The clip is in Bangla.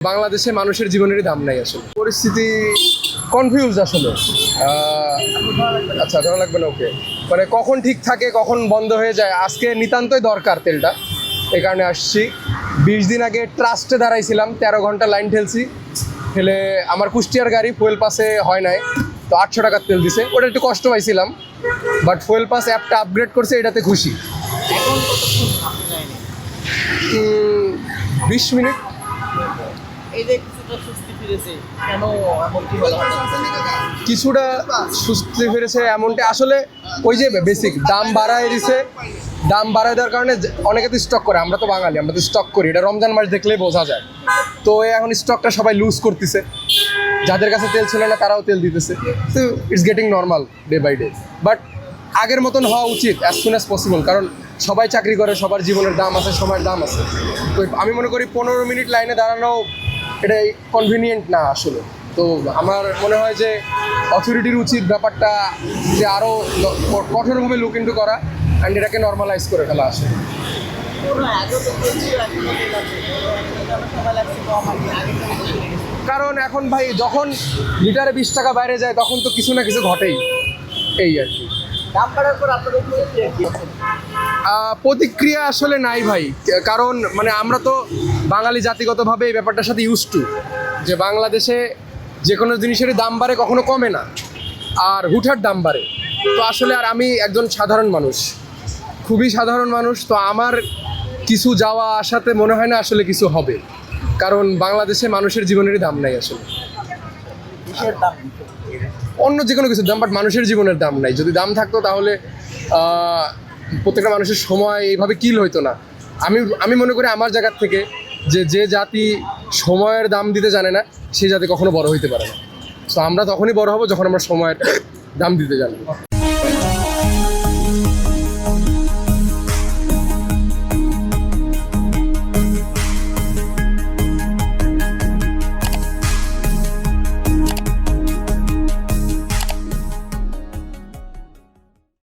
বাংলাদেশে মানুষের জীবনেরই দাম নাই আসলে, পরিস্থিতি কনফিউজ আসলে। আচ্ছা, ধরা লাগবে না, ওকে। মানে কখন ঠিক থাকে কখন বন্ধ হয়ে যায়, আজকে নিতান্তই দরকার তেলটা, এই কারণে আসছি। 20 দিন আগে ট্রাস্টে দাঁড়াইছিলাম, 13 ঘন্টা লাইন ঠেলছি, ঠেলে আমার কুষ্টিয়ার গাড়ি ফুয়েল পাসে হয় নাই, তো 800 টাকার তেল দিছে, ওটা একটু কষ্ট পাইছিলাম, বাট ফুয়েল পাস অ্যাপটা আপগ্রেড করছে, এটাতে খুশি। 20 মিনিট। কিছুটা সুস্থি ফিরেছে এমনটা আসলে, ওই যে বেসিক দাম বাড়ায় দিছে, দাম বাড়ায় দেওয়ার কারণে অনেকে তো স্টক করে, আমরা তো বাঙালি, আমরা তো স্টক করি, এটা রমজান মাস দেখলেই বোঝা যায়। তো এখন স্টকটা সবাই লুজ করতেছে, যাদের কাছে তেল ছিল না তারাও তেল দিতেছে, তো it's getting normal day by day. But আগের মতন হওয়া উচিত অ্যাজ সুন অ্যাজ পসিবল, কারণ সবাই চাকরি করে, সবার জীবনের দাম আছে, সময়ের দাম আছে। তো আমি মনে করি 15 মিনিট লাইনে দাঁড়ানো এটা কনভিনিয়েন্ট না আসলে। তো আমার মনে হয় যে অথরিটির উচিত ব্যাপারটা যে আরও কঠোরভাবে লুক ইন্টু করা অ্যান্ড এটাকে নর্মালাইজ করে ফেলা আসে। কারণ এখন ভাই যখন লিটারে 20 টাকা বাইরে যায় তখন তো কিছু না কিছু ঘটেই, এই আর কি। প্রতিক্রিয়া আসলে নাই ভাই, কারণ মানে আমরা তো বাঙালি জাতিগতভাবে এই ব্যাপারটার সাথে ইউজ টু, যে বাংলাদেশে যে কোনো জিনিসেরই দাম বাড়ে কখনো কমে না, আর হুটহাট দাম বাড়ে। তো আসলে আর আমি একজন সাধারণ মানুষ, খুবই সাধারণ মানুষ, তো আমার কিছু যাওয়া আসাতে মনে হয় না আসলে কিছু হবে, কারণ বাংলাদেশে মানুষের জীবনেরই দাম নাই আসলে। অন্য যে কোনো কিছুর দাম, বাট মানুষের জীবনের দাম নাই। যদি দাম থাকতো তাহলে প্রত্যেকটা মানুষের সময় এইভাবে কিল হইতো না। আমি মনে করি আমার জায়গার থেকে যে জাতি সময়ের দাম দিতে জানে না, সেই জাতি কখনো বড় হইতে পারে না। তো আমরা তখনই বড় হব যখন আমরা সময়ের দাম দিতে জানবো।